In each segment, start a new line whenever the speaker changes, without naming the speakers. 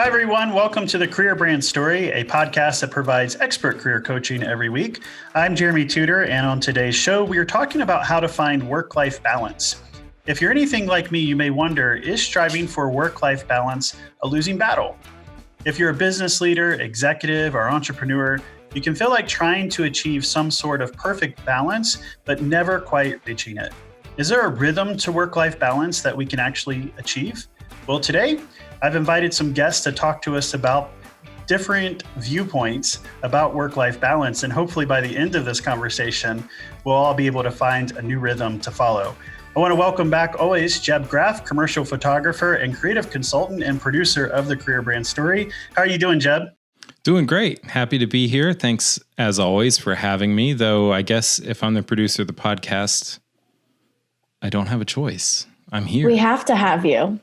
Hi, everyone. Welcome to the Career Brand Story, a podcast that provides expert career coaching every week. I'm Jeremy Tudor, and on today's show, we are talking about how to find work-life balance. If you're anything like me, you may wonder, is striving for work-life balance a losing battle? If you're a business leader, executive, or entrepreneur, you can feel like trying to achieve some sort of perfect balance, but never quite reaching it. Is there a rhythm to work-life balance that we can actually achieve? Well, today, I've invited some guests to talk to us about different viewpoints about work-life balance. And hopefully by the end of this conversation, we'll all be able to find a new rhythm to follow. I want to welcome back always Jeb Graff, commercial photographer and creative consultant and producer of the Career Brand Story. How are you doing, Jeb?
Doing great. Happy to be here. Thanks, as always, for having me. Though I guess if I'm the producer of the podcast, I don't have a choice. I'm here.
We have to have you.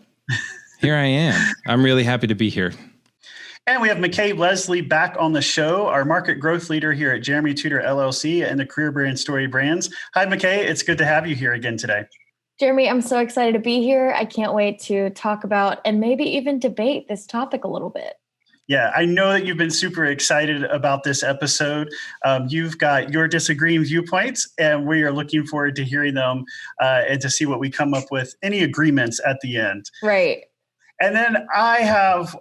Here I am. I'm really happy to be here.
And we have McKay Leslie back on the show, our market growth leader here at Jeremy Tudor LLC and the Career Brand Story brands. Hi, McKay. It's good to have you here again today.
Jeremy, I'm so excited to be here. I can't wait to talk about and maybe even debate this topic a little bit.
Yeah, I know that you've been super excited about this episode. You've got your disagreeing viewpoints, and we are looking forward to hearing them and to see what we come up with, any agreements at the end.
Right.
And then I have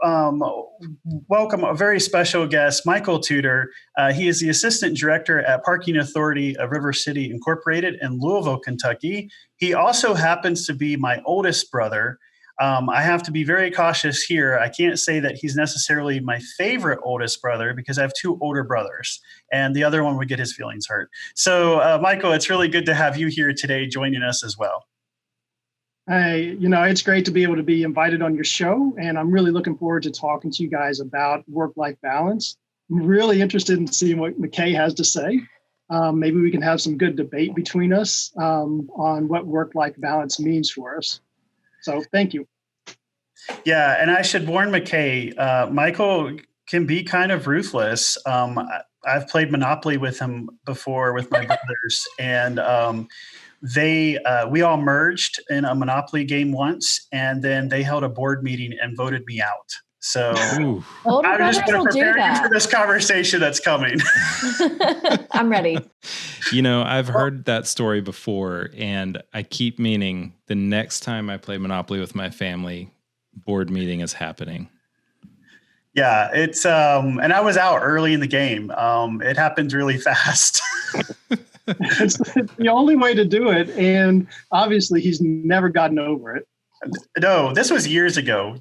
welcome a very special guest, Michael Tudor. He is the Assistant Director at Parking Authority of River City Incorporated in Louisville, Kentucky. He also happens to be my oldest brother. I have to be very cautious here. I can't say that he's necessarily my favorite oldest brother because I have two older brothers, and the other one would get his feelings hurt. So, Michael, it's really good to have you here today joining us as well.
Hey, it's great to be able to be invited on your show, and I'm really looking forward to talking to you guys about work-life balance. I'm really interested in seeing what McKay has to say. Maybe we can have some good debate between us on what work-life balance means for us. So thank you.
Yeah, and I should warn McKay, Michael can be kind of ruthless. I've played Monopoly with him before with my brothers, and we all merged in a Monopoly game once, and then they held a board meeting and voted me out. So I'm just going to prepare you for this conversation that's coming.
I'm ready.
I've heard that story before, and I keep meaning the next time I play Monopoly with my family, board meeting is happening.
Yeah, it's and I was out early in the game. It happens really fast.
It's the only way to do it, and obviously he's never gotten over it.
No, this was years ago.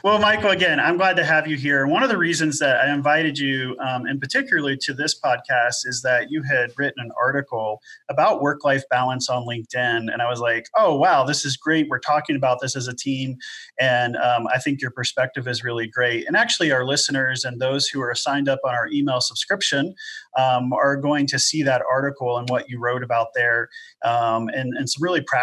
Well, Michael, again, I'm glad to have you here. One of the reasons that I invited you, and particularly to this podcast, is that you had written an article about work-life balance on LinkedIn. And I was like, oh, wow, this is great. We're talking about this as a team. And I think your perspective is really great. And actually, our listeners and those who are signed up on our email subscription are going to see that article and what you wrote about there, and some really practical,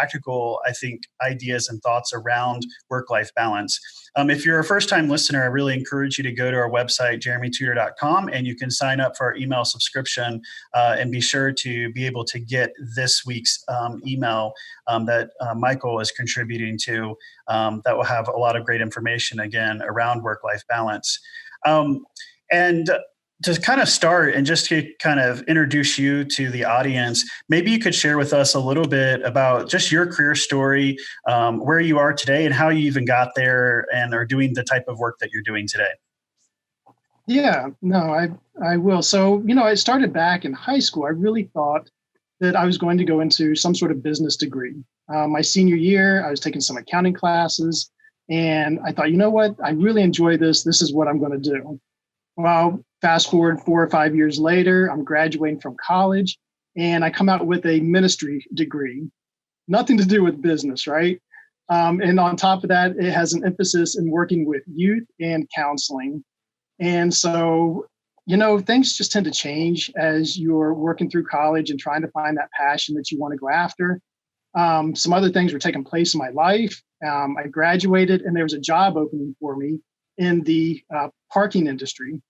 I think, ideas and thoughts around work-life balance. If you're a first-time listener, I really encourage you to go to our website, jeremytudor.com, and you can sign up for our email subscription and be sure to be able to get this week's email that Michael is contributing to that will have a lot of great information, again, around work-life balance. And to kind of start and just to kind of introduce you to the audience, maybe you could share with us a little bit about just your career story, where you are today and how you even got there and are doing the type of work that you're doing today.
Yeah, no, I will. So, I started back in high school. I really thought that I was going to go into some sort of business degree. My senior year, I was taking some accounting classes, and I thought, you know what, I really enjoy this. This is what I'm going to do. Well, fast forward 4 or 5 years later, I'm graduating from college, and I come out with a ministry degree. Nothing to do with business, right? And on top of that, it has an emphasis in working with youth and counseling. And so, things just tend to change as you're working through college and trying to find that passion that you want to go after. Some other things were taking place in my life. I graduated, and there was a job opening for me in the parking industry.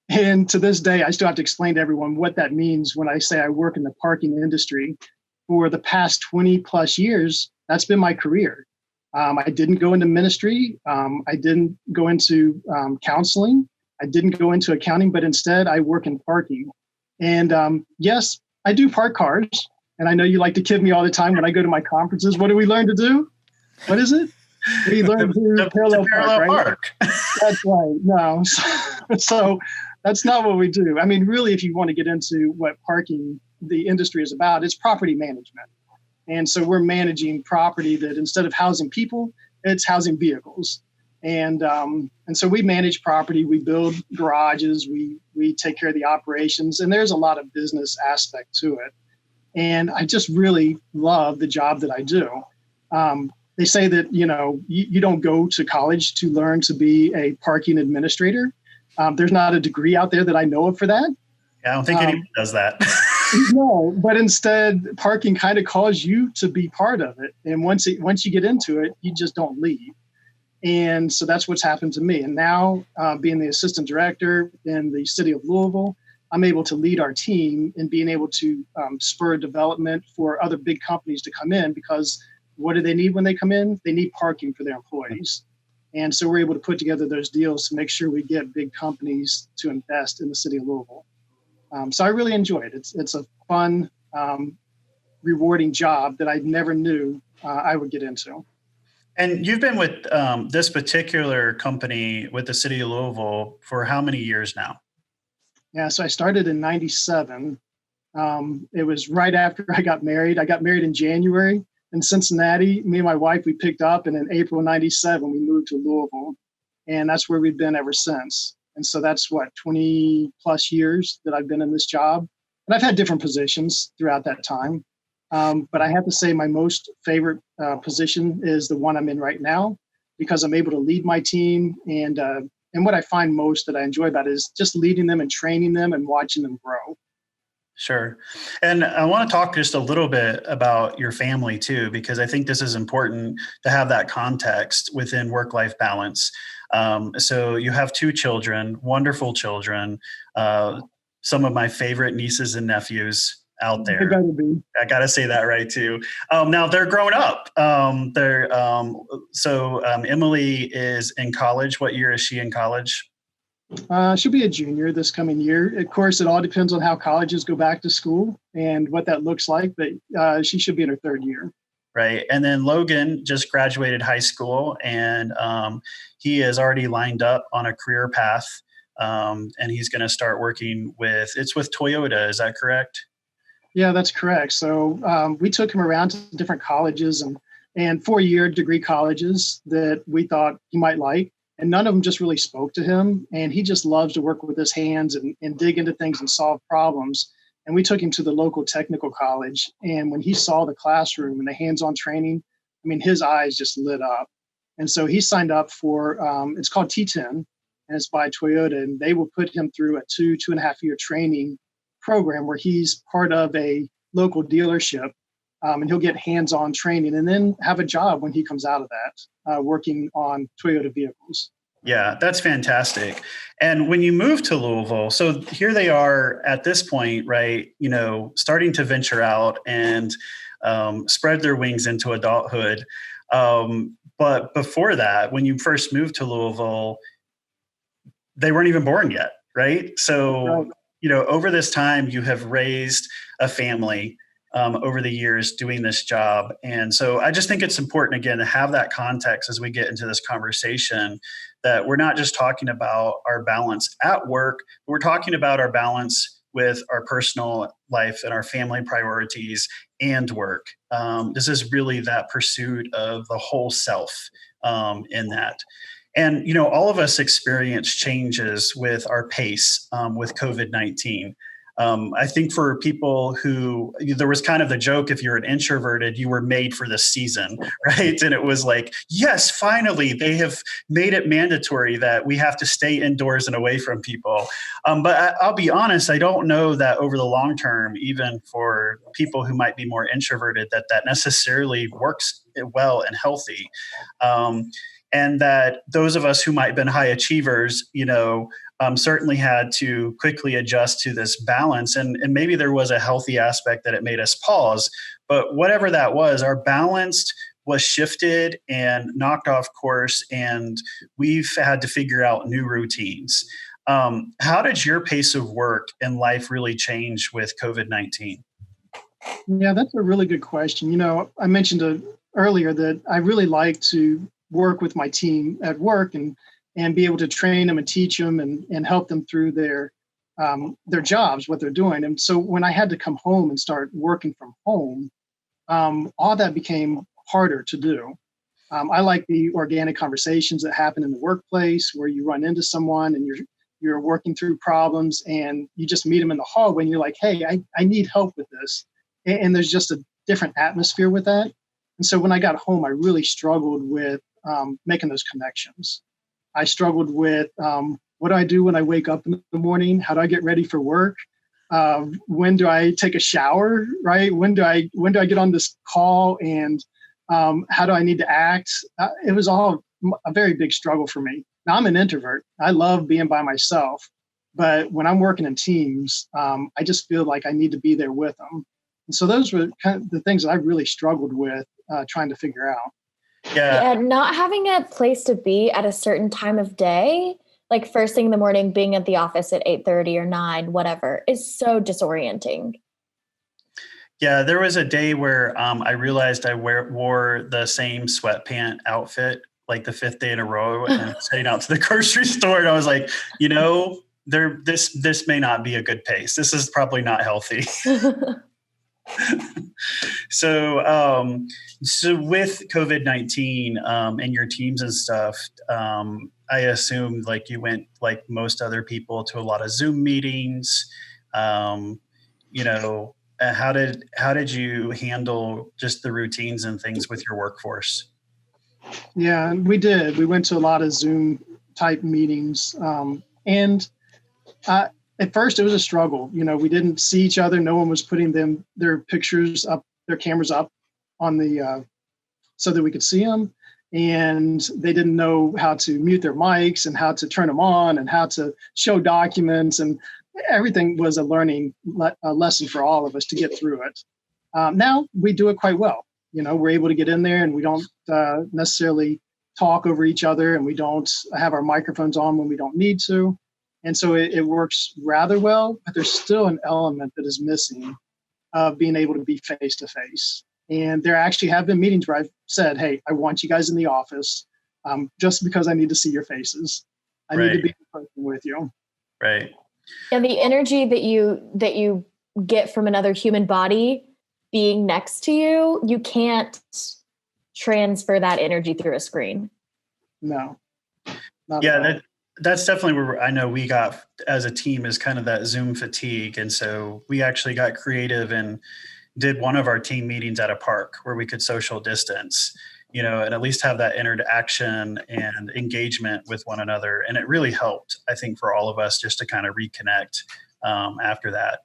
And to this day, I still have to explain to everyone what that means when I say I work in the parking industry. For the past 20 plus years, that's been my career. I didn't go into ministry. I didn't go into counseling. I didn't go into accounting, but instead I work in parking. And yes, I do park cars. And I know you like to kid me all the time when I go to my conferences. What do we learn to do? What is it? We learn to parallel park, right? That's right. No. So that's not what we do. I mean, really, if you want to get into what parking, the industry is about, it's property management. And so we're managing property that instead of housing people, it's housing vehicles. And so we manage property, we build garages, we take care of the operations, and there's a lot of business aspect to it. And I just really love the job that I do. They say that, you don't go to college to learn to be a parking administrator. There's not a degree out there that I know of for that.
Yeah, I don't think anyone does that.
No, but instead, parking kind of calls you to be part of it. And once you get into it, you just don't leave. And so that's what's happened to me. And now, being the assistant director in the city of Louisville, I'm able to lead our team in being able to spur development for other big companies to come in, because what do they need when they come in? They need parking for their employees. And so we're able to put together those deals to make sure we get big companies to invest in the city of Louisville. So I really enjoy it. It's a fun, rewarding job that I never knew I would get into.
And you've been with this particular company with the city of Louisville for how many years now?
Yeah, so I started in 97. It was right after I got married. I got married in January in Cincinnati. Me and my wife, we picked up, and in April 97, we moved to Louisville. And that's where we've been ever since. And so that's 20 plus years that I've been in this job. And I've had different positions throughout that time. But I have to say my most favorite position is the one I'm in right now, because I'm able to lead my team. And what I find most that I enjoy about it is just leading them and training them and watching them grow.
Sure. And I want to talk just a little bit about your family too, because I think this is important to have that context within work-life balance. So you have 2 children, wonderful children, some of my favorite nieces and nephews out there. I got to say that right too. Now they're grown up. Emily is in college. What year is she in college?
She'll be a junior this coming year. Of course, it all depends on how colleges go back to school and what that looks like, but she should be in her 3rd year.
Right. And then Logan just graduated high school, and he is already lined up on a career path, and he's going to start working with Toyota. Is that correct?
Yeah, that's correct. So we took him around to different colleges and 4-year degree colleges that we thought he might like. And none of them just really spoke to him. And he just loves to work with his hands and dig into things and solve problems. And we took him to the local technical college. And when he saw the classroom and the hands-on training, I mean, his eyes just lit up. And so he signed up for, it's called T10, and it's by Toyota. And they will put him through a 2.5 year training program where he's part of a local dealership. And he'll get hands-on training and then have a job when he comes out of that, working on Toyota vehicles.
Yeah, that's fantastic. And when you move to Louisville, so here they are at this point, right, starting to venture out and spread their wings into adulthood. But before that, when you first moved to Louisville, they weren't even born yet, right? So, over this time, you have raised a family over the years doing this job. And so I just think it's important, again, to have that context as we get into this conversation, that we're not just talking about our balance at work, but we're talking about our balance with our personal life and our family priorities and work. This is really that pursuit of the whole self in that. And, all of us experience changes with our pace with COVID-19. I think for people who, there was kind of the joke, if you're an introverted, you were made for this season, right? And it was like, yes, finally, they have made it mandatory that we have to stay indoors and away from people. But I'll be honest, I don't know that over the long term, even for people who might be more introverted, that necessarily works well and healthy. And that those of us who might have been high achievers, certainly had to quickly adjust to this balance. And maybe there was a healthy aspect that it made us pause. But whatever that was, our balanced was shifted and knocked off course, and we've had to figure out new routines. How did your pace of work and life really change with COVID-19?
Yeah, that's a really good question. I mentioned earlier that I really like to work with my team at work and be able to train them and teach them and help them through their jobs, what they're doing. And so when I had to come home and start working from home, all that became harder to do. I like the organic conversations that happen in the workplace where you run into someone and you're working through problems and you just meet them in the hallway and you're like, hey, I need help with this. And there's just a different atmosphere with that. And so when I got home, I really struggled with making those connections. I struggled with what do I do when I wake up in the morning? How do I get ready for work? When do I take a shower, right? When do I get on this call, and how do I need to act? It was all a very big struggle for me. Now, I'm an introvert. I love being by myself, but when I'm working in teams, I just feel like I need to be there with them. And so those were kind of the things that I really struggled with trying to figure out.
Yeah, not having a place to be at a certain time of day, like first thing in the morning, being at the office at 8:30 or 9, whatever, is so disorienting.
Yeah, there was a day where I realized I wore the same sweatpant outfit like the fifth day in a row, and I was heading out to the grocery store, and I was like, this may not be a good pace. This is probably not healthy. So with COVID-19 and your teams and stuff, I assume like you went like most other people to a lot of Zoom meetings. How did you handle just the routines and things with your workforce?
Yeah, we did. We went to a lot of Zoom type meetings, and at first it was a struggle. We didn't see each other. No one was putting their pictures up, their cameras up on the so that we could see them, and they didn't know how to mute their mics and how to turn them on and how to show documents, and everything was a learning lesson for all of us to get through it. Now we do it quite well. We're able to get in there and we don't necessarily talk over each other, and we don't have our microphones on when we don't need to. And so it works rather well, but there's still an element that is missing of being able to be face to face. And there actually have been meetings where I've said, hey, I want you guys in the office just because I need to see your faces. I need to be in person with you.
Right.
And the energy that you get from another human body being next to you, you can't transfer that energy through a screen.
No.
That's definitely where I know we got as a team is kind of that Zoom fatigue. And so we actually got creative and did one of our team meetings at a park where we could social distance, and at least have that interaction and engagement with one another. And it really helped, I think, for all of us just to kind of reconnect after that.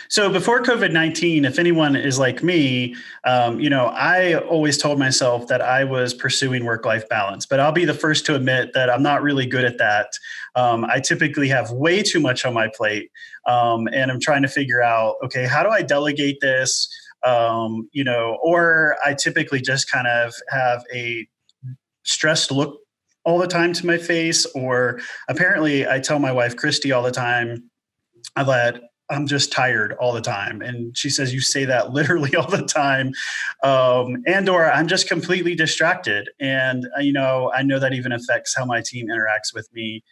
So before COVID-19, if anyone is like me, I always told myself that I was pursuing work-life balance, but I'll be the first to admit that I'm not really good at that. I typically have way too much on my plate, and I'm trying to figure out, okay, how do I delegate this? Or I typically just kind of have a stressed look all the time to my face, or apparently I tell my wife, Christy, all the time that I'm just tired all the time. And she says, you say that literally all the time. Or I'm just completely distracted. And, I know that even affects how my team interacts with me,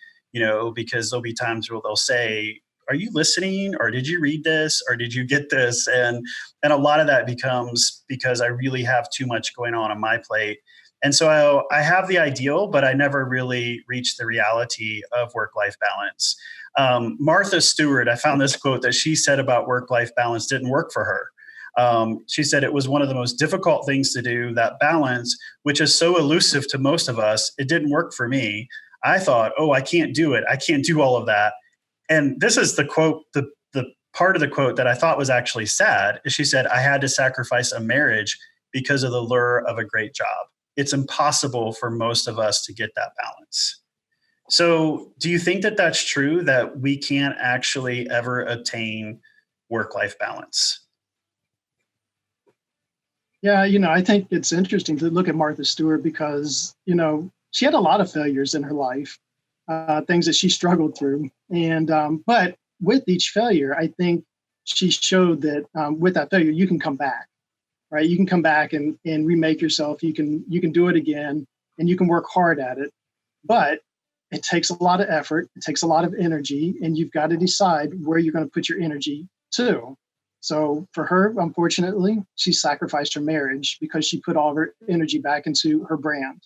because there'll be times where they'll say, are you listening? Or did you read this? Or did you get this? And a lot of that becomes because I really have too much going on my plate. And so I have the ideal, but I never really reached the reality of work-life balance. Martha Stewart, I found this quote that she said about work-life balance didn't work for her. She said it was one of the most difficult things to do, that balance, which is so elusive to most of us. It didn't work for me. I thought, I can't do it. I can't do all of that. And this is the quote, the part of the quote that I thought was actually sad. She said, I had to sacrifice a marriage because of the lure of a great job. It's impossible for most of us to get that balance. So do you think that that's true, that we can't actually ever attain work-life balance?
Yeah, I think it's interesting to look at Martha Stewart because, she had a lot of failures in her life, things that she struggled through. And, but with each failure, I think she showed that with that failure, you can come back, right? You can come back and remake yourself. You can do it again, and you can work hard at it. But it takes a lot of effort. It takes a lot of energy, and you've got to decide where you're going to put your energy to. So for her, unfortunately, she sacrificed her marriage because she put all of her energy back into her brand.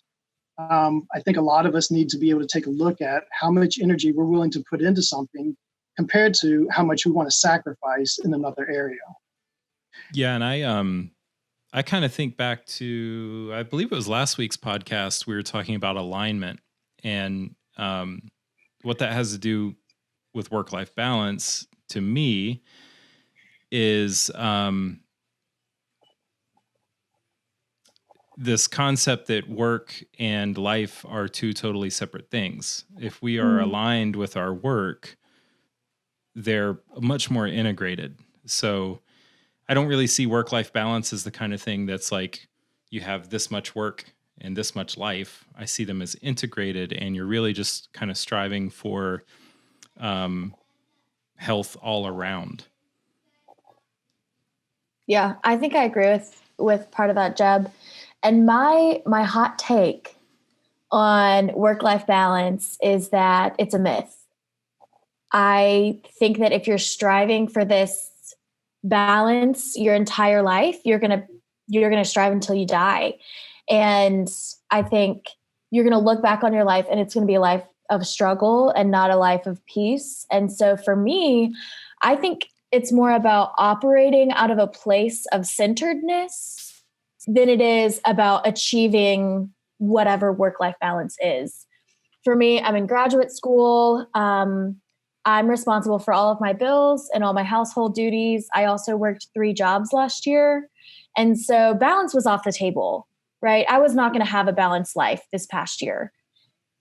I think a lot of us need to be able to take a look at how much energy we're willing to put into something compared to how much we want to sacrifice in another area.
Yeah, and I kind of think back to, I believe it was last week's podcast, we were talking about alignment and what that has to do with work-life balance to me is this concept that work and life are two totally separate things. If we are aligned with our work, they're much more integrated. So I don't really see work-life balance as the kind of thing that's like you have this much work and this much life. I see them as integrated, and you're really just kind of striving for health all around.
Yeah, I think I agree with part of that, Jeb. And my hot take on work-life balance is that it's a myth. I think that if you're striving for this balance your entire life, you're gonna strive until you die. And I think you're gonna look back on your life and it's gonna be a life of struggle and not a life of peace. And so for me, I think it's more about operating out of a place of centeredness than it is about achieving whatever work-life balance is. For me, I'm in graduate school. I'm responsible for all of my bills and all my household duties. I also worked 3 jobs last year. And so balance was off the table, right? I was not going to have a balanced life this past year.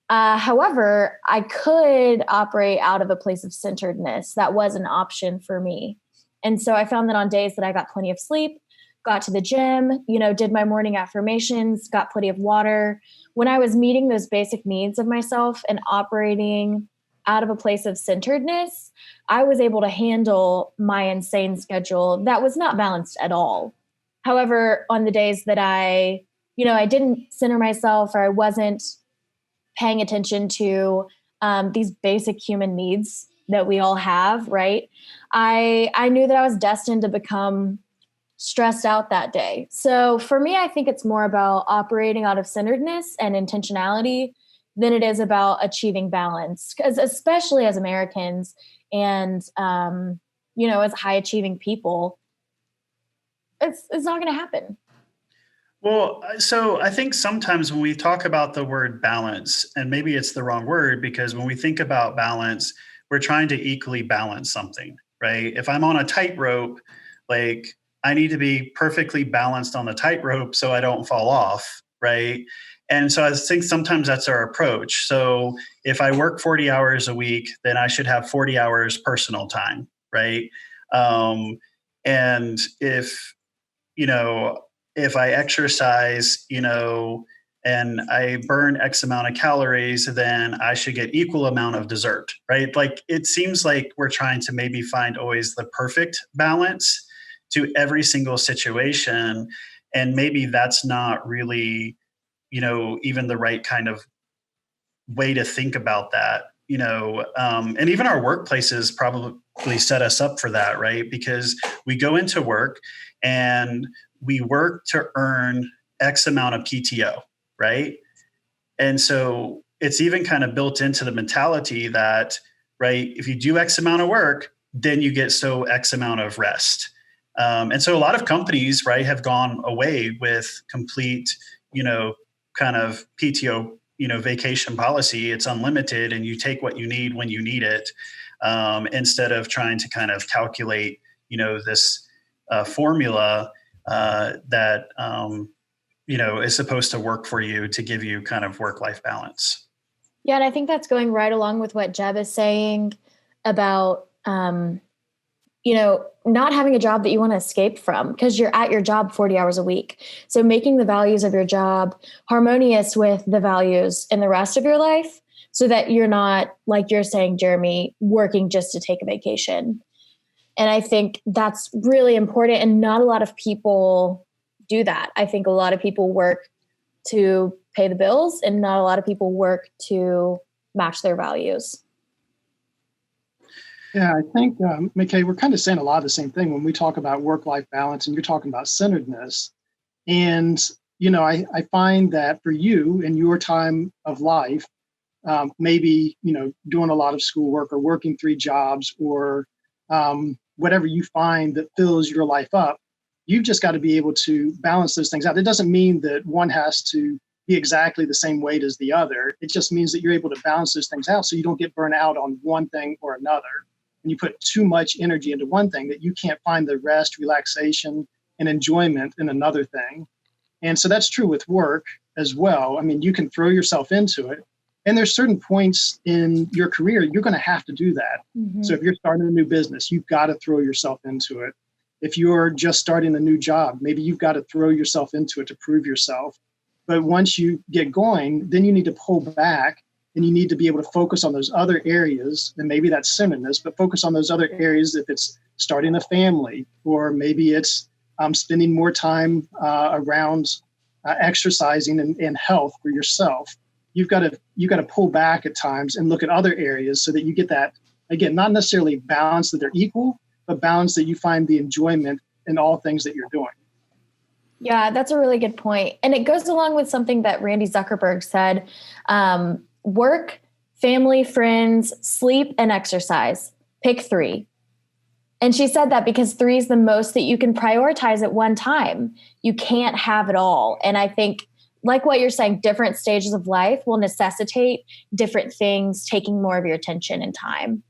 However, I could operate out of a place of centeredness. That was an option for me. And so I found that on days that I got plenty of sleep, got to the gym, did my morning affirmations, got plenty of water. When I was meeting those basic needs of myself and operating out of a place of centeredness, I was able to handle my insane schedule that was not balanced at all. However, on the days that I didn't center myself or I wasn't paying attention to these basic human needs that we all have, right? I knew that I was destined to become stressed out that day. So for me, I think it's more about operating out of centeredness and intentionality than it is about achieving balance. Because especially as Americans and, as high achieving people, it's not going to happen.
Well, so I think sometimes when we talk about the word balance, and maybe it's the wrong word, because when we think about balance, we're trying to equally balance something, right? If I'm on a tightrope, like I need to be perfectly balanced on the tightrope so I don't fall off, right? And so I think sometimes that's our approach. So if I work 40 hours a week, then I should have 40 hours personal time, right? And if I exercise, and I burn X amount of calories, then I should get equal amount of dessert, right? Like it seems like we're trying to maybe find always the perfect balance to every single situation. And maybe that's not really, even the right kind of way to think about that, and even our workplaces probably set us up for that, right? Because we go into work and we work to earn X amount of PTO, right? And so it's even kind of built into the mentality that, right, if you do X amount of work, then you get so X amount of rest. And so a lot of companies, right, have gone away with complete, kind of PTO, vacation policy. It's unlimited and you take what you need when you need it, instead of trying to kind of calculate, this formula that, is supposed to work for you to give you kind of work-life balance.
Yeah, and I think that's going right along with what Jeb is saying about, not having a job that you want to escape from because you're at your job 40 hours a week. So making the values of your job harmonious with the values in the rest of your life so that you're not, like you're saying, Jeremy, working just to take a vacation. And I think that's really important. And not a lot of people do that. I think a lot of people work to pay the bills and not a lot of people work to match their values.
Yeah, I think, McKay, we're kind of saying a lot of the same thing when we talk about work-life balance and you're talking about centeredness. And, I find that for you in your time of life, maybe, doing a lot of schoolwork or working 3 jobs or whatever you find that fills your life up, you've just got to be able to balance those things out. It doesn't mean that one has to be exactly the same weight as the other. It just means that you're able to balance those things out so you don't get burnt out on one thing or another. And you put too much energy into one thing that you can't find the rest, relaxation, and enjoyment in another thing. And so that's true with work as well. I mean, you can throw yourself into it. And there's certain points in your career, you're going to have to do that. Mm-hmm. So if you're starting a new business, you've got to throw yourself into it. If you're just starting a new job, maybe you've got to throw yourself into it to prove yourself. But once you get going, then you need to pull back and you need to be able to focus on those other areas. And maybe that's centeredness, but focus on those other areas if it's starting a family, or maybe it's spending more time around exercising and health for yourself. You've got to pull back at times and look at other areas so that you get that, again, not necessarily balance that they're equal, but balance that you find the enjoyment in all things that you're doing.
Yeah, that's a really good point. And it goes along with something that Randy Zuckerberg said, work, family, friends, sleep, and exercise. Pick 3. And she said that because 3 is the most that you can prioritize at one time. You can't have it all. And I think, like what you're saying, different stages of life will necessitate different things taking more of your attention and time.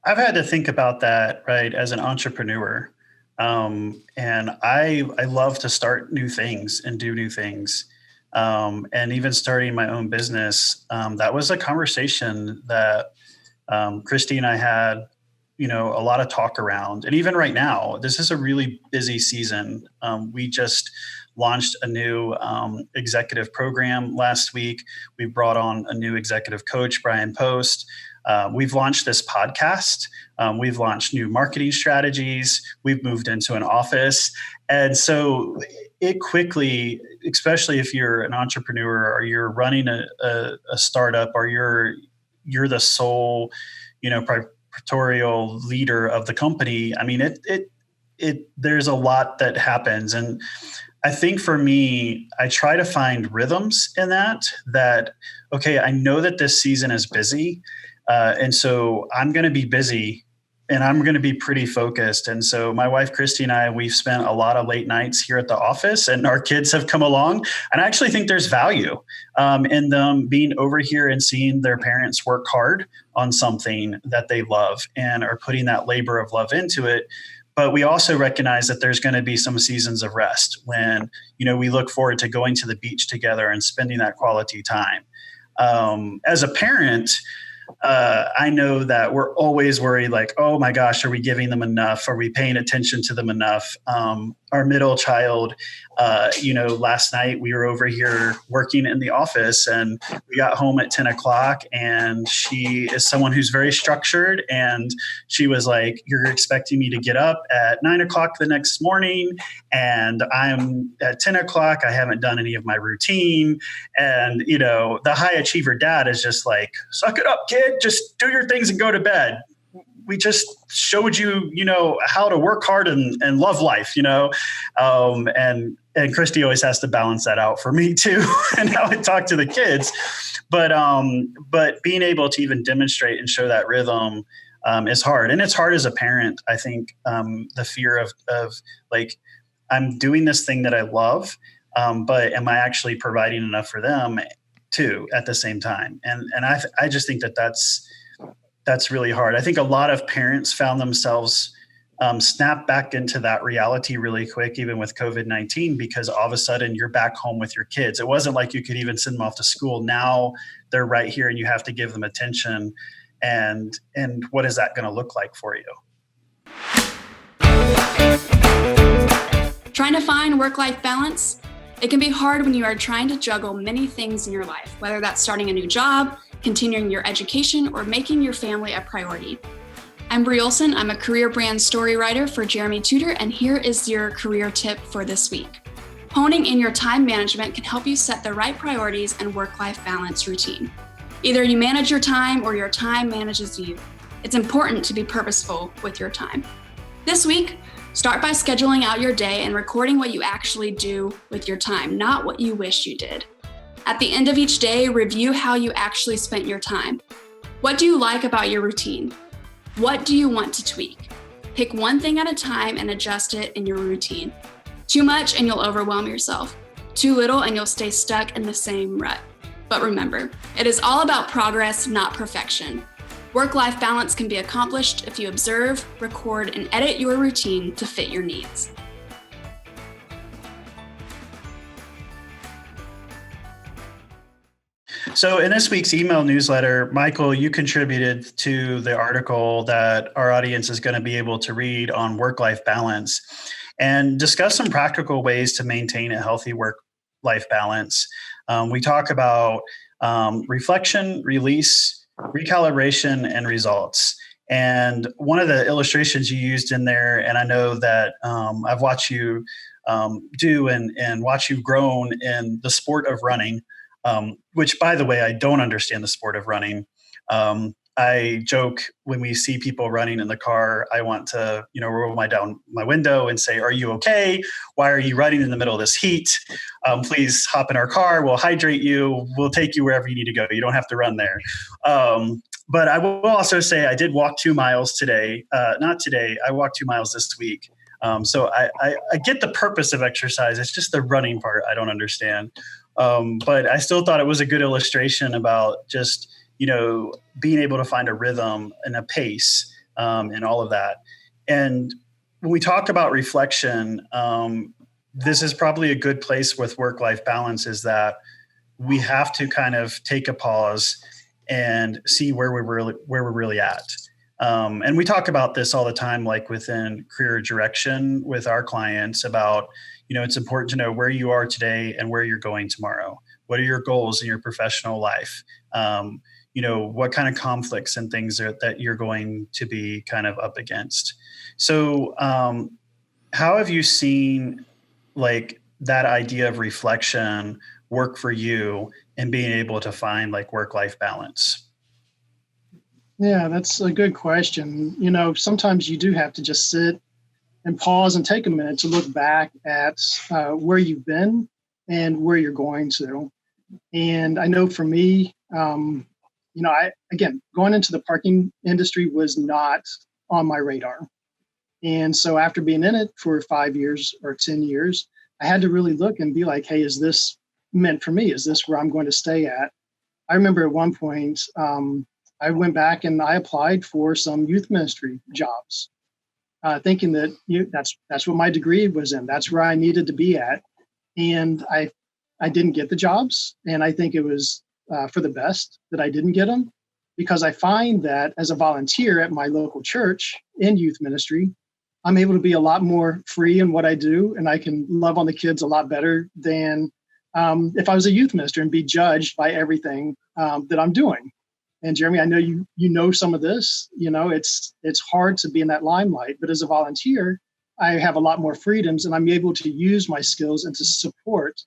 I've had to think about that, right, as an entrepreneur. And I love to start new things and do new things. And even starting my own business, that was a conversation that Christy and I had, a lot of talk around. And even right now, this is a really busy season. We just launched a new executive program last week. We brought on a new executive coach, Brian Post. We've launched this podcast. We've launched new marketing strategies. We've moved into an office. And so it quickly, especially if you're an entrepreneur or you're running a startup or you're the sole, proprietorial leader of the company. I mean, there's a lot that happens. And I think for me, I try to find rhythms in that, okay, I know that this season is busy. And so I'm going to be busy and I'm going to be pretty focused. And so my wife, Christy, and I, we've spent a lot of late nights here at the office and our kids have come along. And I actually think there's value in them being over here and seeing their parents work hard on something that they love and are putting that labor of love into it. But we also recognize that there's going to be some seasons of rest when, we look forward to going to the beach together and spending that quality time. As a parent, I know that we're always worried, like, oh my gosh, are we giving them enough? Are we paying attention to them enough? Our middle child, last night we were over here working in the office and we got home at 10 o'clock and she is someone who's very structured. And she was like, you're expecting me to get up at 9 o'clock the next morning. And I'm at 10 o'clock. I haven't done any of my routine. And, the high achiever dad is just like, suck it up, kid, just do your things and go to bed. We just showed you, how to work hard and love life, and Christy always has to balance that out for me too, and how I talk to the kids. But being able to even demonstrate and show that rhythm is hard. And it's hard as a parent. I think the fear of like, I'm doing this thing that I love, but am I actually providing enough for them too at the same time? And I just think that's really hard. I think a lot of parents found themselves snap back into that reality really quick, even with COVID-19, because all of a sudden you're back home with your kids. It wasn't like you could even send them off to school. Now they're right here and you have to give them attention. And what is that going to look like for you?
Trying to find work-life balance? It can be hard when you are trying to juggle many things in your life, whether that's starting a new job, continuing your education, or making your family a priority. I'm Brie Olson. I'm a career brand story writer for Jeremy Tudor, and here is your career tip for this week. Honing in your time management can help you set the right priorities and work-life balance routine. Either you manage your time or your time manages you. It's important to be purposeful with your time. This week, start by scheduling out your day and recording what you actually do with your time, not what you wish you did. At the end of each day, review how you actually spent your time. What do you like about your routine? What do you want to tweak? Pick one thing at a time and adjust it in your routine. Too much and you'll overwhelm yourself. Too little and you'll stay stuck in the same rut. But remember, it is all about progress, not perfection. Work-life balance can be accomplished if you observe, record, and edit your routine to fit your needs.
So in this week's email newsletter, Michael, you contributed to the article that our audience is going to be able to read on work-life balance and discuss some practical ways to maintain a healthy work-life balance. We talk about reflection, release, recalibration, and results. And one of the illustrations you used in there, and I know that I've watched you do and watch you grown in the sport of running, which, by the way, I don't understand the sport of running. I joke when we see people running in the car, I want to, roll down my window and say, "Are you okay? Why are you running in the middle of this heat? Please hop in our car. We'll hydrate you. We'll take you wherever you need to go. You don't have to run there." But I will also say I did walk 2 miles today. Not today. I walked 2 miles this week. So I get the purpose of exercise. It's just the running part I don't understand. But I still thought it was a good illustration about just, being able to find a rhythm and a pace and all of that. And when we talk about reflection, this is probably a good place with work-life balance, is that we have to kind of take a pause and see where we're really at. And we talk about this all the time, like within career direction with our clients about, it's important to know where you are today and where you're going tomorrow. What are your goals in your professional life? What kind of conflicts and things that you're going to be kind of up against. So how have you seen like that idea of reflection work for you in being able to find like work-life balance?
Yeah, that's a good question. Sometimes you do have to just sit and pause and take a minute to look back at where you've been and where you're going to. And I know for me, going into the parking industry was not on my radar. And so after being in it for 5 years or 10 years, I had to really look and be like, hey, is this meant for me? Is this where I'm going to stay at? I remember at one point, I went back and I applied for some youth ministry jobs, thinking that that's what my degree was in. That's where I needed to be at. And I didn't get the jobs. And I think it was for the best that I didn't get them, because I find that as a volunteer at my local church in youth ministry, I'm able to be a lot more free in what I do, and I can love on the kids a lot better than if I was a youth minister and be judged by everything that I'm doing. And Jeremy, I know you know some of this. It's hard to be in that limelight, but as a volunteer, I have a lot more freedoms, and I'm able to use my skills and to support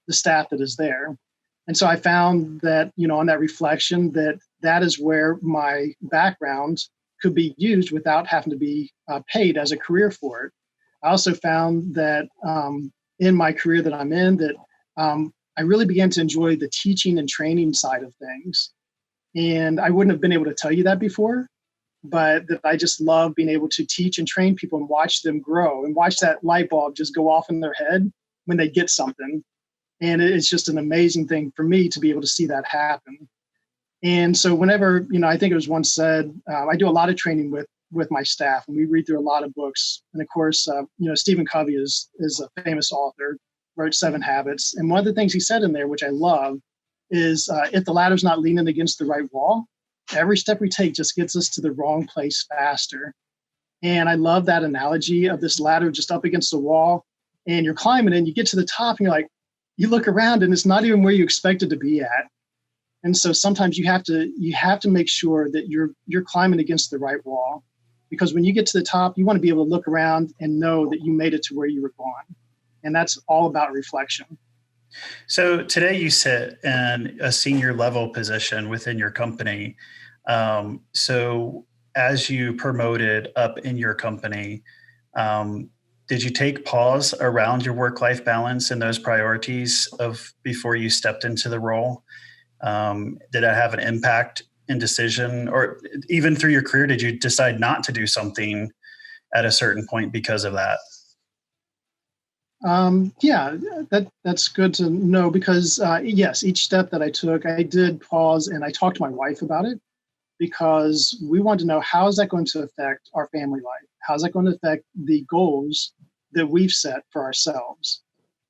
the staff that is there. And so I found that, on that reflection, that is where my background could be used without having to be paid as a career for it. I also found that in my career that I'm in, that I really began to enjoy the teaching and training side of things. And I wouldn't have been able to tell you that before, but that I just love being able to teach and train people and watch them grow and watch that light bulb just go off in their head when they get something. And it's just an amazing thing for me to be able to see that happen. And so whenever, I think it was once said, I do a lot of training with my staff, and we read through a lot of books. And of course, Stephen Covey is a famous author, wrote 7 Habits. And one of the things he said in there, which I love, is if the ladder's not leaning against the right wall, every step we take just gets us to the wrong place faster. And I love that analogy of this ladder just up against the wall, and you're climbing and you get to the top and you're like, you look around and it's not even where you expected to be at. And so sometimes you have to make sure that you're climbing against the right wall, because when you get to the top, you want to be able to look around and know that you made it to where you were going. And that's all about reflection.
So today you sit in a senior level position within your company. So as you promoted up in your company, did you take pause around your work-life balance and those priorities of before you stepped into the role? Did that have an impact in decision, or even through your career, did you decide not to do something at a certain point because of that?
Yeah, that's good to know, because yes, each step that I took, I did pause and I talked to my wife about it, because we wanted to know, how is that going to affect our family life? How is that going to affect the goals that we've set for ourselves?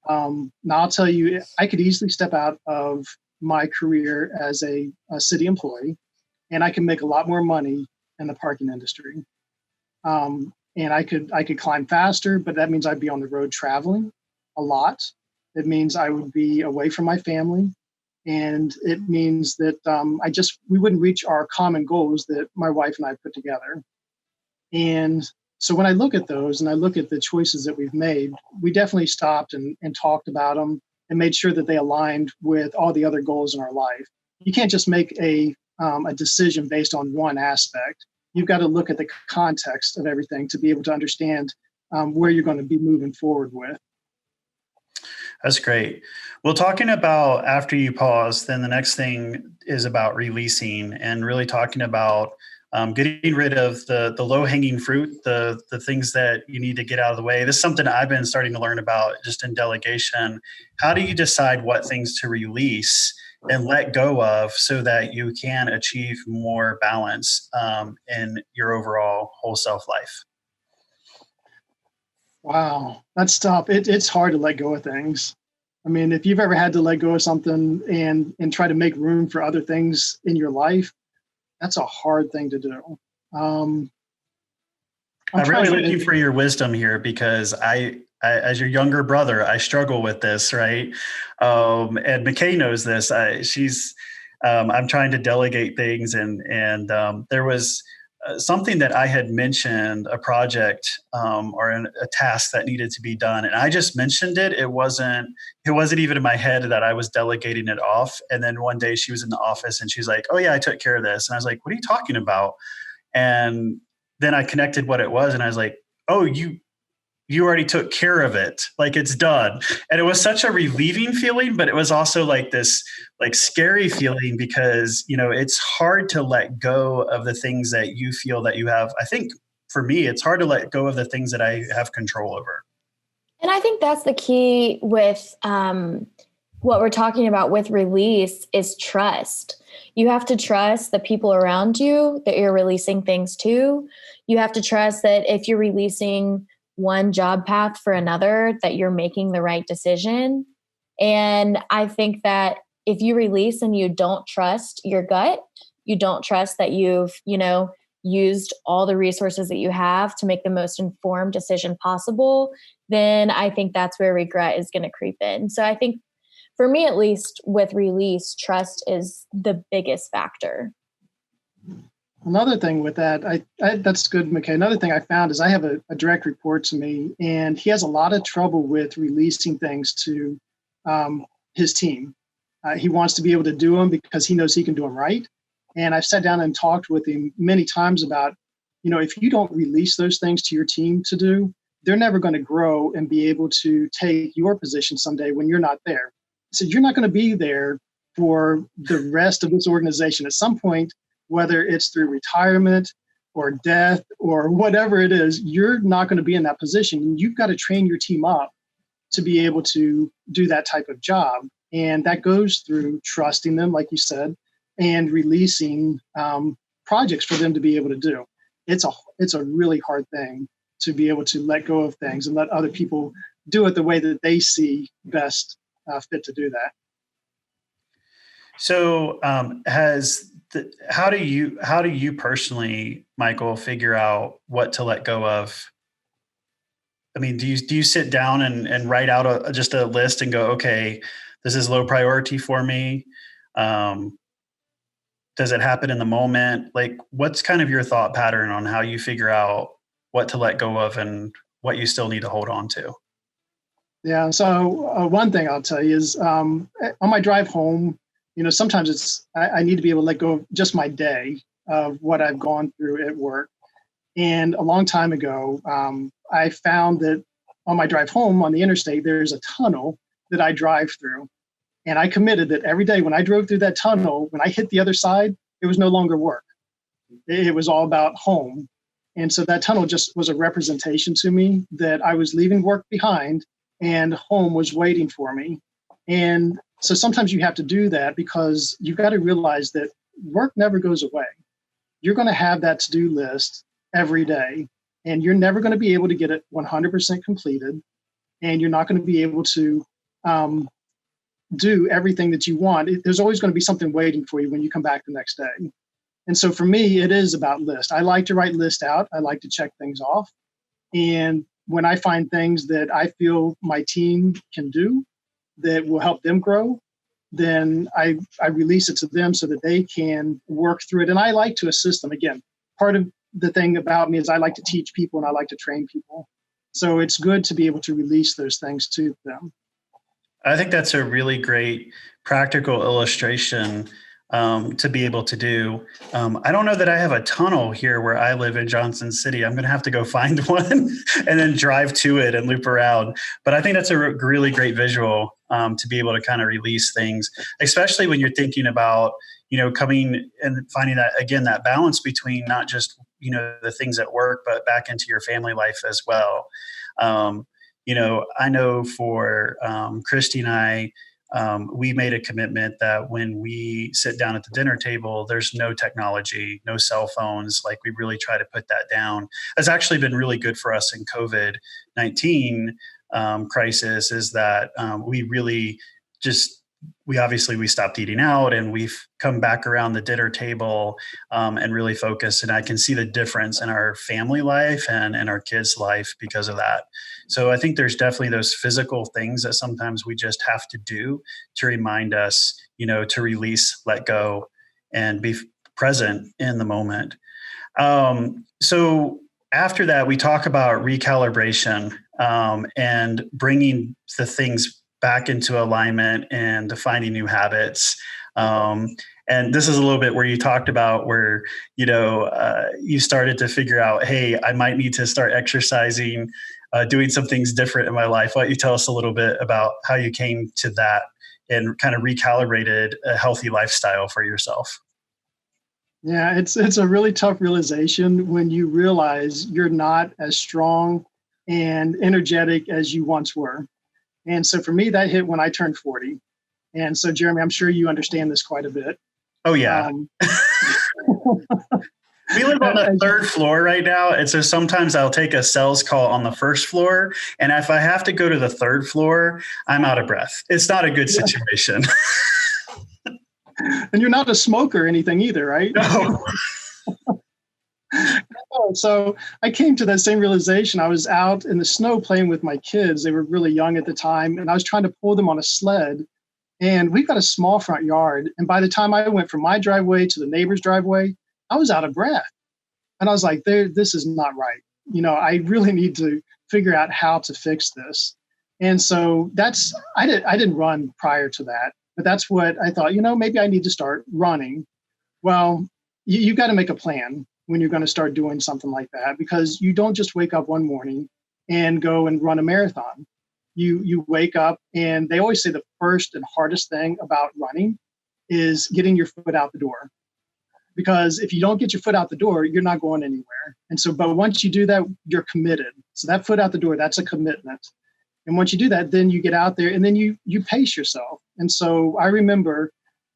Now, I'll tell you, I could easily step out of my career as a city employee, and I can make a lot more money in the parking industry. And I could climb faster, but that means I'd be on the road traveling a lot. It means I would be away from my family. And it means that we wouldn't reach our common goals that my wife and I put together. And so when I look at those and I look at the choices that we've made, we definitely stopped and talked about them and made sure that they aligned with all the other goals in our life. You can't just make a decision based on one aspect. You've got to look at the context of everything to be able to understand where you're going to be moving forward with.
That's great. Well, talking about after you pause, then the next thing is about releasing and really talking about getting rid of the low-hanging fruit, the things that you need to get out of the way. This is something I've been starting to learn about just in delegation. How do you decide what things to release and let go of so that you can achieve more balance in your overall whole self life?
Wow, that's tough. It's hard to let go of things. I mean, if you've ever had to let go of something and try to make room for other things in your life, that's a hard thing to do. I'm
really looking for your wisdom here, because I, as your younger brother, I struggle with this, right? And McKay knows this. I'm trying to delegate things, and there was something that I had mentioned, a project or a task that needed to be done, and I just mentioned it. It wasn't even in my head that I was delegating it off. And then one day she was in the office and she's like, "Oh yeah, I took care of this." And I was like, "What are you talking about?" And then I connected what it was, and I was like, "Oh, you already took care of it. Like, it's done." And it was such a relieving feeling, but it was also like this like scary feeling, because, it's hard to let go of the things that you feel that you have. I think for me, it's hard to let go of the things that I have control over.
And I think that's the key with what we're talking about with release is trust. You have to trust the people around you that you're releasing things to. You have to trust that if you're releasing one job path for another, that you're making the right decision. And I think that if you release and you don't trust your gut, you don't trust that you've, used all the resources that you have to make the most informed decision possible, then I think that's where regret is going to creep in. So I think for me, at least with release, trust is the biggest factor.
Another thing with that, that's good, McKay. Another thing I found is I have a direct report to me, and he has a lot of trouble with releasing things to his team. He wants to be able to do them because he knows he can do them right. And I've sat down and talked with him many times about, if you don't release those things to your team to do, they're never going to grow and be able to take your position someday when you're not there. So you're not going to be there for the rest of this organization. At some point, whether it's through retirement or death or whatever it is, you're not going to be in that position. And you've got to train your team up to be able to do that type of job. And that goes through trusting them, like you said, and releasing projects for them to be able to do. It's a really hard thing to be able to let go of things and let other people do it the way that they see best fit to do that.
So how do you personally Michael, figure out what to let go of? I mean, do you sit down and write out just a list and go, okay, this is low priority for me? Does it happen in the moment? Like, what's kind of your thought pattern on how you figure out what to let go of and what you still need to hold on to?
Yeah. So one thing I'll tell you is on my drive home, sometimes I need to be able to let go of just my day of what I've gone through at work. And a long time ago, I found that on my drive home on the interstate, there's a tunnel that I drive through. And I committed that every day when I drove through that tunnel, when I hit the other side, it was no longer work. It was all about home. And so that tunnel just was a representation to me that I was leaving work behind and home was waiting for me. And so sometimes you have to do that because you've got to realize that work never goes away. You're going to have that to-do list every day, and you're never going to be able to get it 100% completed. And you're not going to be able to do everything that you want. There's always going to be something waiting for you when you come back the next day. And so for me, it is about list. I like to write lists out. I like to check things off. And when I find things that I feel my team can do that will help them grow, then I release it to them so that they can work through it. And I like to assist them. Again, part of the thing about me is I like to teach people and I like to train people. So it's good to be able to release those things to them.
I think that's a really great practical illustration to be able to do. I don't know that I have a tunnel here where I live in Johnson City. I'm going to have to go find one and then drive to it and loop around. But I think that's a really great visual to be able to kind of release things, especially when you're thinking about, coming and finding that, again, that balance between not just, the things at work, but back into your family life as well. I know for Christy and I, we made a commitment that when we sit down at the dinner table, there's no technology, no cell phones. Like, we really try to put that down. It's actually been really good for us in COVID-19 crisis, is that we really we stopped eating out and we've come back around the dinner table and really focused. And I can see the difference in our family life and our kids' life because of that. So I think there's definitely those physical things that sometimes we just have to do to remind us, to release, let go, and be present in the moment. So after that, we talk about recalibration and bringing the things back into alignment and defining new habits. And this is a little bit where you talked about where, you started to figure out, hey, I might need to start exercising, doing some things different in my life. Why don't you tell us a little bit about how you came to that and kind of recalibrated a healthy lifestyle for yourself?
Yeah, it's a really tough realization when you realize you're not as strong and energetic as you once were. And so for me, that hit when I turned 40. And so, Jeremy, I'm sure you understand this quite a bit.
Oh, yeah. We live on the third floor right now. And so sometimes I'll take a sales call on the first floor. And if I have to go to the third floor, I'm out of breath. It's not a good situation.
And you're not a smoker or anything either, right?
No.
So I came to that same realization. I was out in the snow playing with my kids. They were really young at the time. And I was trying to pull them on a sled. And we've got a small front yard. And by the time I went from my driveway to the neighbor's driveway, I was out of breath. And I was like, this is not right. I really need to figure out how to fix this. And so I didn't run prior to that, but that's what I thought, maybe I need to start running. Well, you've got to make a plan when you're going to start doing something like that, because you don't just wake up one morning and go and run a marathon. You wake up, and they always say the first and hardest thing about running is getting your foot out the door. Because if you don't get your foot out the door, you're not going anywhere. And so, but once you do that, you're committed. So that foot out the door, that's a commitment. And once you do that, then you get out there and then you pace yourself. And so I remember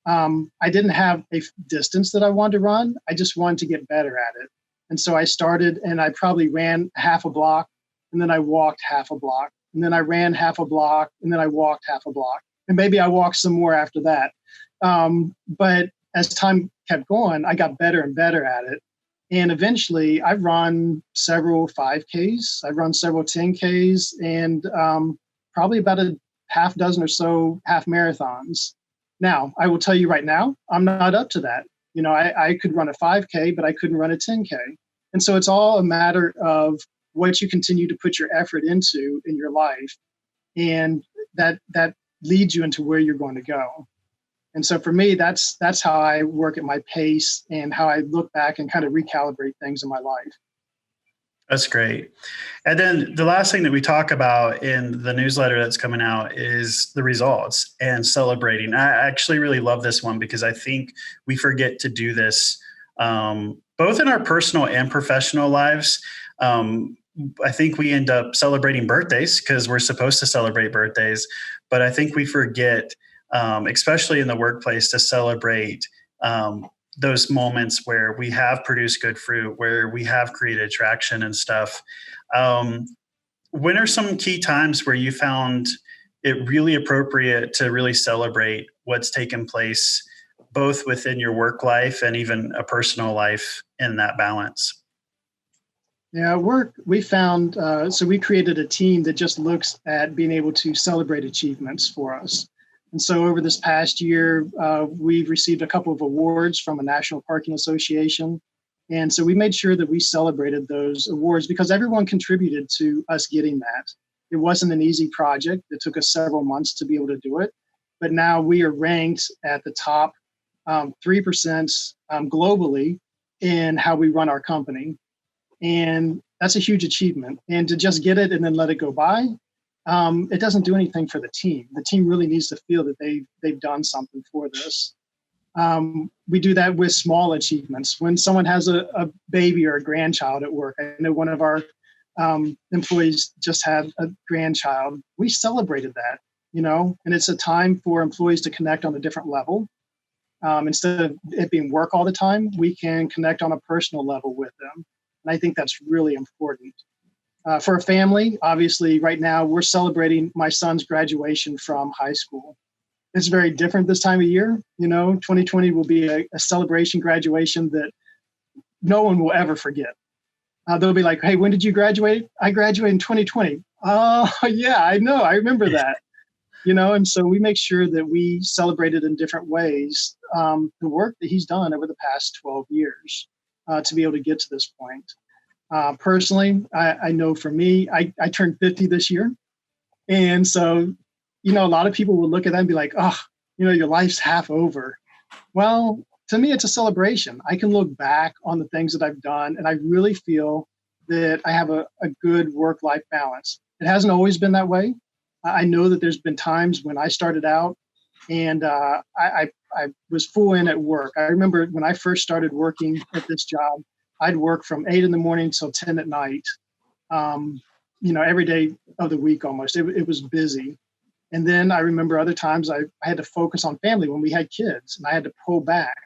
I didn't have a distance that I wanted to run. I just wanted to get better at it. And so I started, and I probably ran half a block, and then I walked half a block, and then I ran half a block, and then I walked half a block. And maybe I walked some more after that. But as time kept going, I got better and better at it. And eventually I've run several 5Ks, I've run several 10Ks, and probably about a half dozen or so half marathons. Now, I will tell you right now, I'm not up to that. I could run a 5K, but I couldn't run a 10K. And so it's all a matter of what you continue to put your effort into in your life. And that leads you into where you're going to go. And so for me, that's how I work at my pace and how I look back and kind of recalibrate things in my life.
That's great. And then the last thing that we talk about in the newsletter that's coming out is the results and celebrating. I actually really love this one because I think we forget to do this both in our personal and professional lives. I think we end up celebrating birthdays because we're supposed to celebrate birthdays, but I think we forget, especially in the workplace, to celebrate those moments where we have produced good fruit, where we have created traction and stuff. When are some key times where you found it really appropriate to really celebrate what's taken place, both within your work life and even a personal life in that balance?
Yeah, we found, so we created a team that just looks at being able to celebrate achievements for us. And so over this past year, we've received a couple of awards from a National Parking Association. And so we made sure that we celebrated those awards because everyone contributed to us getting that. It wasn't an easy project. It took us several months to be able to do it. But now we are ranked at the top 3% globally in how we run our company. And that's a huge achievement. And to just get it and then let it go by, it doesn't do anything for the team. The team really needs to feel that they've done something for this. We do that with small achievements. When someone has a baby or a grandchild at work, I know one of our employees just had a grandchild. We celebrated that, and it's a time for employees to connect on a different level. Instead of it being work all the time, we can connect on a personal level with them. And I think that's really important. For a family, obviously, right now, we're celebrating my son's graduation from high school. It's very different this time of year. 2020 will be a celebration graduation that no one will ever forget. They'll be like, hey, when did you graduate? I graduated in 2020. Oh, yeah, I know. I remember that. And so we make sure that we celebrate it in different ways, the work that he's done over the past 12 years to be able to get to this point. Personally, I know for me, I turned 50 this year. And so, a lot of people will look at that and be like, oh, your life's half over. Well, to me, it's a celebration. I can look back on the things that I've done, and I really feel that I have a good work-life balance. It hasn't always been that way. I know that there's been times when I started out and I was full in at work. I remember when I first started working at this job, I'd work from 8 a.m. till 10 at night, every day of the week almost. It was busy. And then I remember other times I had to focus on family when we had kids, and I had to pull back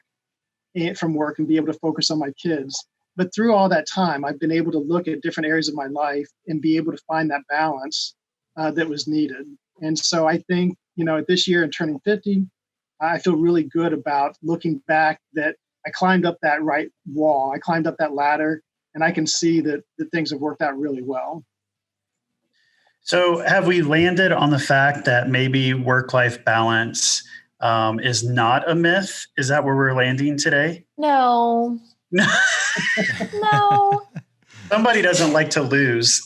from work and be able to focus on my kids. But through all that time, I've been able to look at different areas of my life and be able to find that balance that was needed. And so I think, this year and turning 50, I feel really good about looking back that I climbed up that right wall. I climbed up that ladder, and I can see that things have worked out really well.
So have we landed on the fact that maybe work-life balance is not a myth? Is that where we're landing today?
No. No.
Somebody doesn't like to lose.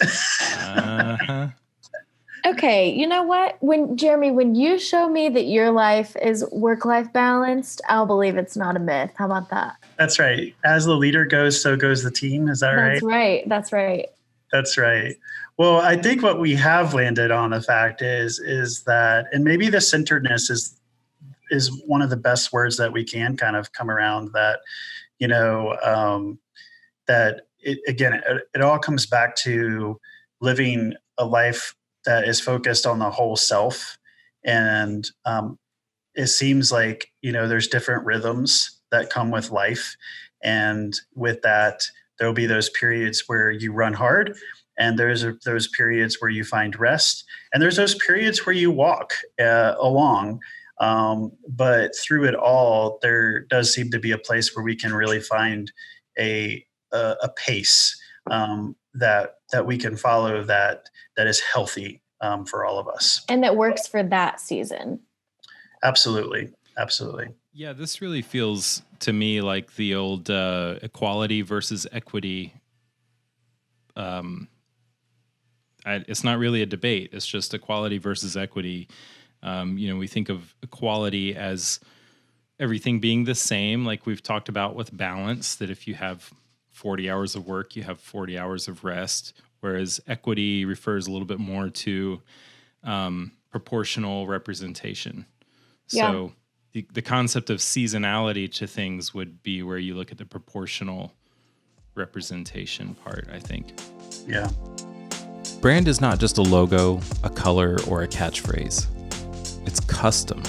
Okay, you know what? Jeremy, when you show me that your life is work-life balanced, I'll believe it's not a myth. How about that?
That's right. As the leader goes, so goes the team. Is that right?
That's right. That's right.
That's right. Well, I think what we have landed on the fact is that, and maybe the centeredness is one of the best words that we can kind of come around, that, that it all comes back to living a life that is focused on the whole self. And it seems like, there's different rhythms that come with life. And with that, there'll be those periods where you run hard, and there's those periods where you find rest, and there's those periods where you walk along. But through it all, there does seem to be a place where we can really find a a pace that we can follow that is healthy for all of us.
And that works for that season.
Absolutely.
Yeah, this really feels to me like the old equality versus equity. It's not really a debate. It's just equality versus equity. We think of equality as everything being the same, like we've talked about with balance, that if you have 40 hours of work, you have 40 hours of rest, whereas equity refers a little bit more to proportional representation. So the concept of seasonality to things would be where you look at the proportional representation part, I think.
Yeah.
Brand is not just a logo, a color, or a catchphrase. It's custom.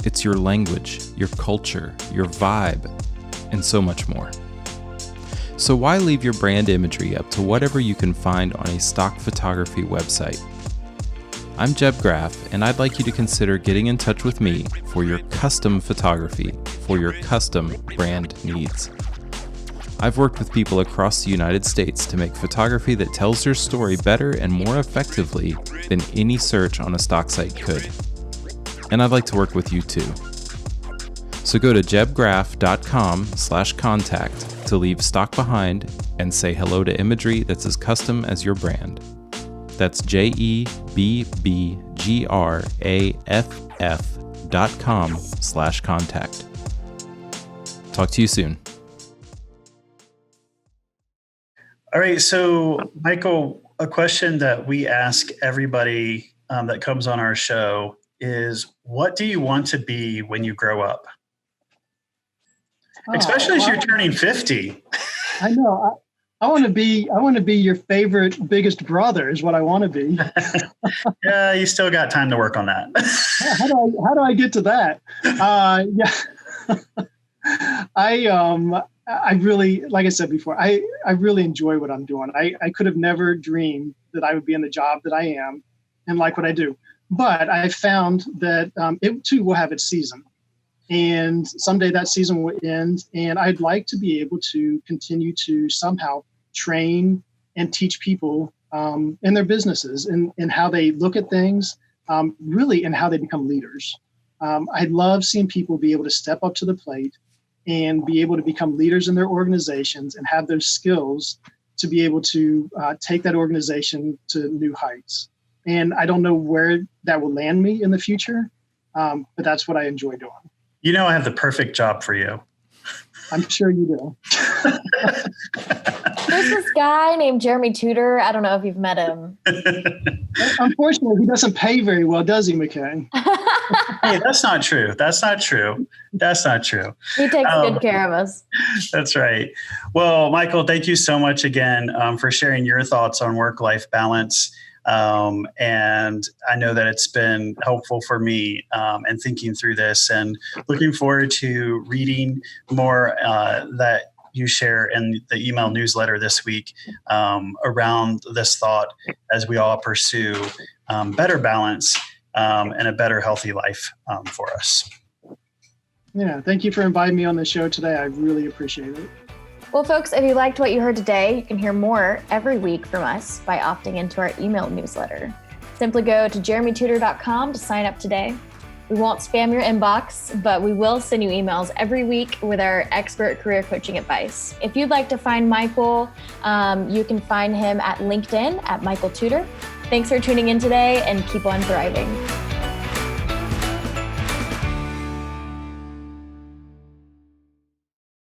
It's your language, your culture, your vibe, and so much more. So why leave your brand imagery up to whatever you can find on a stock photography website? I'm Jeb Graff, and I'd like you to consider getting in touch with me for your custom photography for your custom brand needs. I've worked with people across the United States to make photography that tells their story better and more effectively than any search on a stock site could. And I'd like to work with you too. So go to jebgraff.com/contact to leave stock behind and say hello to imagery that's as custom as your brand. That's jebgraff.com/contact. Talk to you soon.
All right. So, Michael, a question that we ask everybody that comes on our show is, what do you want to be when you grow up? Especially as you're turning 50.
I know. I want to be your favorite biggest brother is what I want to be.
Yeah, you still got time to work on that.
How do I get to that? Yeah. I really, like I said before, I really enjoy what I'm doing. I could have never dreamed that I would be in the job that I am and like what I do. But I found that it too will have its season. And someday that season will end. And I'd like to be able to continue to somehow train and teach people in their businesses and how they look at things, really, and how they become leaders. I love seeing people be able to step up to the plate and be able to become leaders in their organizations and have those skills to be able to take that organization to new heights. And I don't know where that will land me in the future, but that's what I enjoy doing.
You know, I have the perfect job for you.
I'm sure you do.
There's this guy named Jeremy Tudor. I don't know if you've met him.
Unfortunately, he doesn't pay very well, does he, McKay?
Hey, that's not true.
He takes good care of us.
That's right. Well, Michael, thank you so much again for sharing your thoughts on work-life balance. And I know that it's been helpful for me and thinking through this, and looking forward to reading more that you share in the email newsletter this week around this thought as we all pursue better balance and a better healthy life for us.
Yeah, thank you for inviting me on the show today. I really appreciate it.
Well, folks, if you liked what you heard today, you can hear more every week from us by opting into our email newsletter. Simply go to jeremytutor.com to sign up today. We won't spam your inbox, but we will send you emails every week with our expert career coaching advice. If you'd like to find Michael, you can find him at LinkedIn at Michael Tudor. Thanks for tuning in today, and keep on thriving.